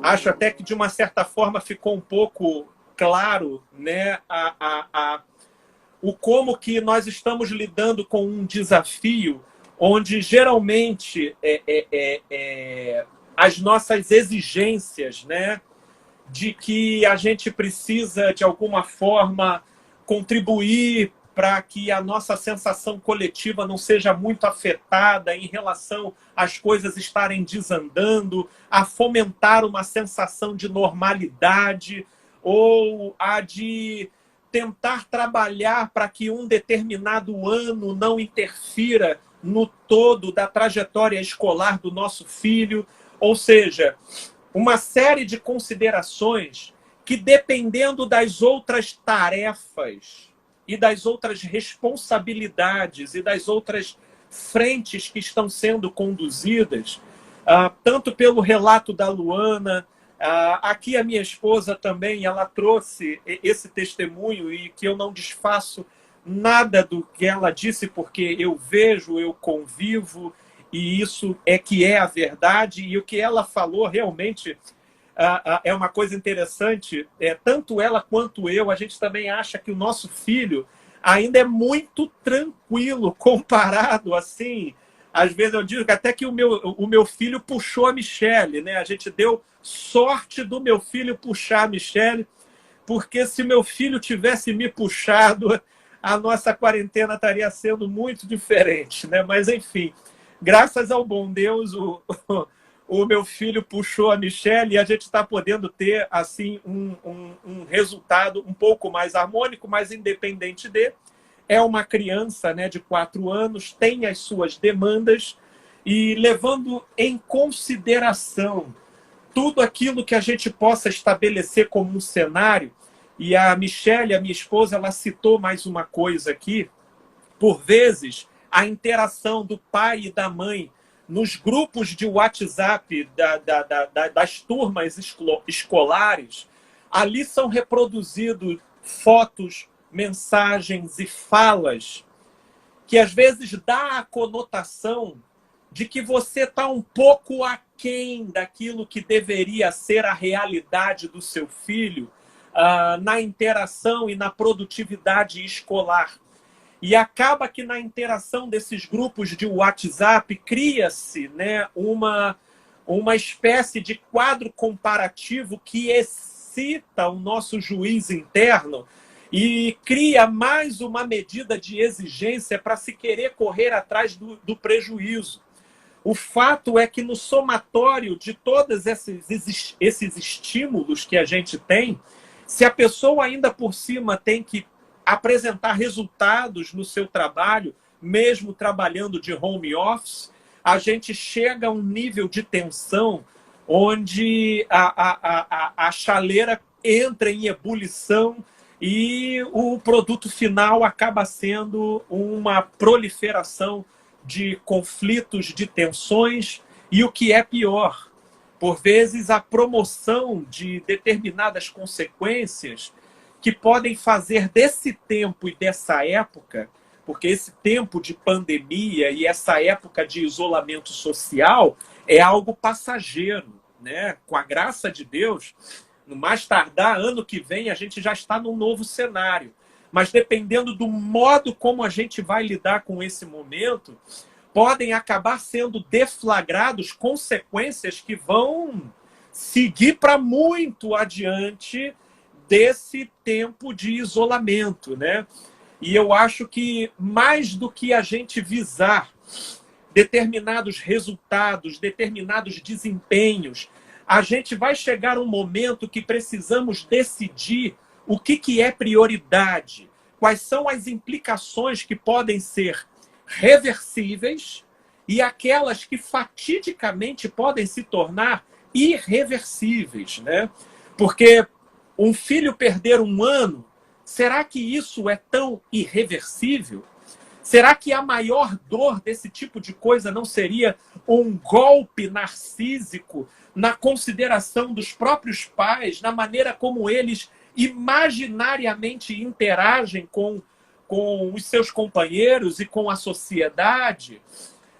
Acho até que, de uma certa forma, ficou um pouco claro, né, o como que nós estamos lidando com um desafio onde, geralmente, as nossas exigências, né, de que a gente precisa, de alguma forma, contribuir para que a nossa sensação coletiva não seja muito afetada em relação às coisas estarem desandando, a fomentar uma sensação de normalidade ou a de tentar trabalhar para que um determinado ano não interfira no todo da trajetória escolar do nosso filho. Ou seja, uma série de considerações que, dependendo das outras tarefas e das outras responsabilidades e das outras frentes que estão sendo conduzidas, tanto pelo relato da Luana, aqui a minha esposa também, ela trouxe esse testemunho e que eu não desfaço nada do que ela disse, porque eu vejo, eu convivo, e isso é que é a verdade, e o que ela falou realmente é uma coisa interessante. Tanto ela quanto eu, a gente também acha que o nosso filho ainda é muito tranquilo comparado, assim. Às vezes eu digo que até que o meu filho puxou a Michelle, né? A gente deu sorte do meu filho puxar a Michelle, porque se meu filho tivesse me puxado, a nossa quarentena estaria sendo muito diferente, né? Mas, enfim, graças ao bom Deus, o meu filho puxou a Michelle e a gente está podendo ter assim um resultado um pouco mais harmônico, mas independente de. É uma criança, né, de 4 anos, tem as suas demandas e levando em consideração tudo aquilo que a gente possa estabelecer como um cenário. E a Michelle, a minha esposa, ela citou mais uma coisa aqui. Por vezes, a interação do pai e da mãe nos grupos de WhatsApp das turmas escolares, ali são reproduzidos fotos, mensagens e falas que às vezes dá a conotação de que você está um pouco aquém daquilo que deveria ser a realidade do seu filho na interação e na produtividade escolar. E acaba que na interação desses grupos de WhatsApp cria-se, né, uma espécie de quadro comparativo que excita o nosso juiz interno e cria mais uma medida de exigência para se querer correr atrás do prejuízo. O fato é que no somatório de todos esses estímulos que a gente tem, se a pessoa ainda por cima tem que apresentar resultados no seu trabalho, mesmo trabalhando de home office, a gente chega a um nível de tensão onde a chaleira entra em ebulição e o produto final acaba sendo uma proliferação de conflitos, de tensões e, o que é pior, por vezes a promoção de determinadas consequências que podem fazer desse tempo e dessa época, porque esse tempo de pandemia e essa época de isolamento social é algo passageiro, né? Com a graça de Deus, no mais tardar, ano que vem, a gente já está num novo cenário. Mas dependendo do modo como a gente vai lidar com esse momento, podem acabar sendo deflagrados consequências que vão seguir para muito adiante desse tempo de isolamento, né? E eu acho que mais do que a gente visar determinados resultados, determinados desempenhos, a gente vai chegar um momento que precisamos decidir o que é prioridade, quais são as implicações que podem ser reversíveis e aquelas que fatidicamente podem se tornar irreversíveis, né? Porque um filho perder um ano, será que isso é tão irreversível? Será que a maior dor desse tipo de coisa não seria um golpe narcísico na consideração dos próprios pais, na maneira como eles imaginariamente interagem com os seus companheiros e com a sociedade?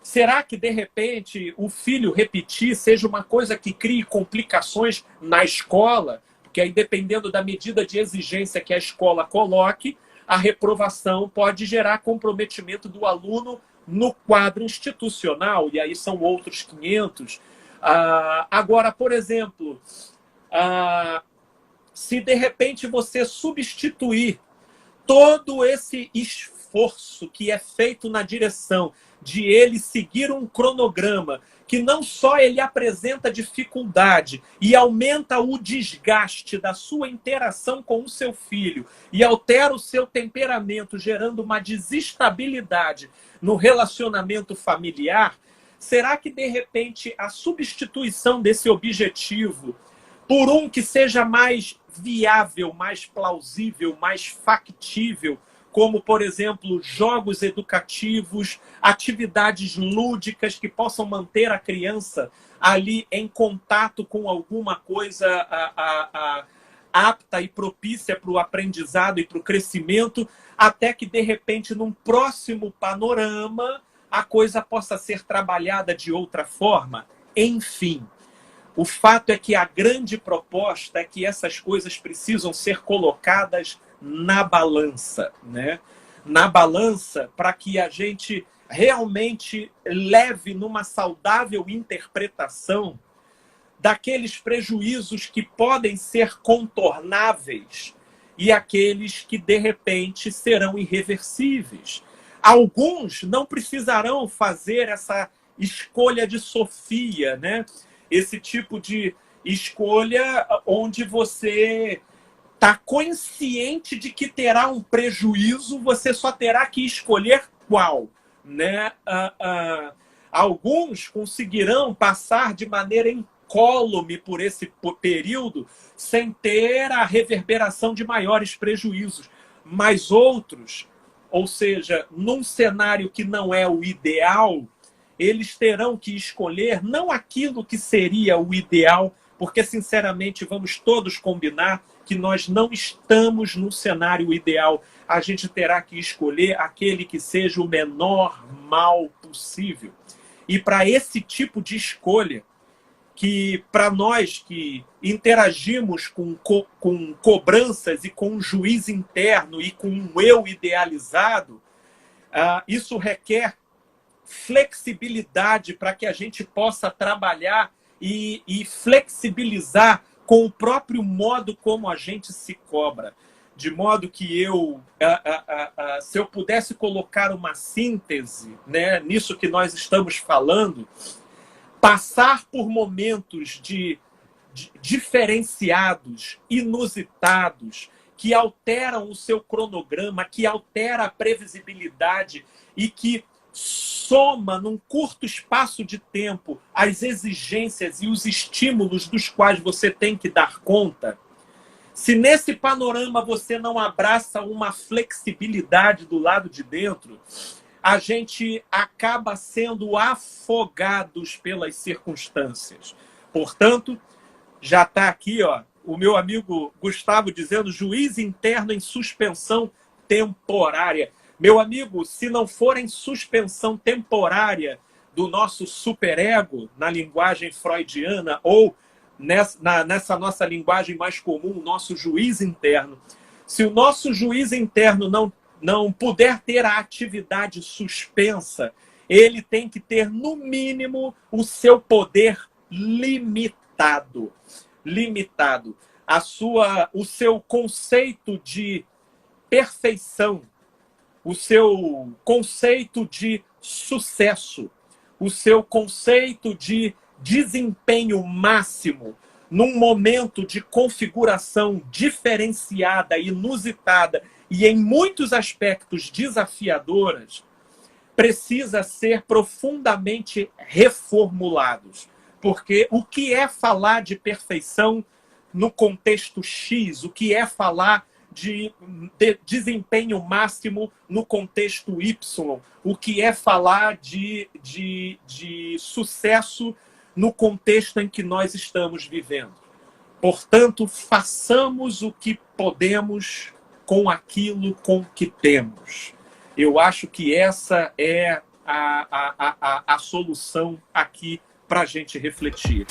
Será que, de repente, o filho repetir seja uma coisa que crie complicações na escola? Porque aí, dependendo da medida de exigência que a escola coloque, a reprovação pode gerar comprometimento do aluno no quadro institucional, e aí são outros 500. Agora, por exemplo, se de repente você substituir todo esse esforço que é feito na direção de ele seguir um cronograma que não só ele apresenta dificuldade e aumenta o desgaste da sua interação com o seu filho e altera o seu temperamento, gerando uma desestabilidade no relacionamento familiar, será que, de repente, a substituição desse objetivo por um que seja mais viável, mais plausível, mais factível, como, por exemplo, jogos educativos, atividades lúdicas que possam manter a criança ali em contato com alguma coisa apta e propícia para o aprendizado e para o crescimento, até que, de repente, num próximo panorama, a coisa possa ser trabalhada de outra forma. Enfim, o fato é que a grande proposta é que essas coisas precisam ser colocadas na balança, né? Na balança, para que a gente realmente leve numa saudável interpretação daqueles prejuízos que podem ser contornáveis e aqueles que, de repente, serão irreversíveis. Alguns não precisarão fazer essa escolha de Sofia, né? Esse tipo de escolha onde você está consciente de que terá um prejuízo, você só terá que escolher qual, né? Alguns conseguirão passar de maneira incólume por esse período sem ter a reverberação de maiores prejuízos, mas outros, ou seja, num cenário que não é o ideal, eles terão que escolher não aquilo que seria o ideal, porque, sinceramente, vamos todos combinar que nós não estamos no cenário ideal. A gente terá que escolher aquele que seja o menor mal possível. E para esse tipo de escolha, que para nós que interagimos com cobranças e com um juiz interno e com um eu idealizado, isso requer flexibilidade para que a gente possa trabalhar e flexibilizar com o próprio modo como a gente se cobra. De modo que se eu pudesse colocar uma síntese, né, nisso que nós estamos falando, passar por momentos diferenciados, inusitados, que alteram o seu cronograma, que altera a previsibilidade e que soma num curto espaço de tempo as exigências e os estímulos dos quais você tem que dar conta. Se nesse panorama você não abraça uma flexibilidade do lado de dentro, a gente acaba sendo afogados pelas circunstâncias. Portanto, já está aqui, ó, o meu amigo Gustavo dizendo: juiz interno em suspensão temporária. Meu amigo, se não for em suspensão temporária do nosso superego, na linguagem freudiana, ou nessa nossa linguagem mais comum, nosso juiz interno, se o nosso juiz interno não puder ter a atividade suspensa, ele tem que ter, no mínimo, o seu poder limitado. Limitado. O seu conceito de perfeição, o seu conceito de sucesso, o seu conceito de desempenho máximo, num momento de configuração diferenciada, inusitada e, em muitos aspectos, desafiadoras, precisa ser profundamente reformulados. Porque o que é falar de perfeição no contexto X? O que é falar de desempenho máximo no contexto Y? O que é falar de sucesso no contexto em que nós estamos vivendo? Portanto, façamos o que podemos com aquilo com que temos. Eu acho que essa é a a solução aqui para a gente refletir.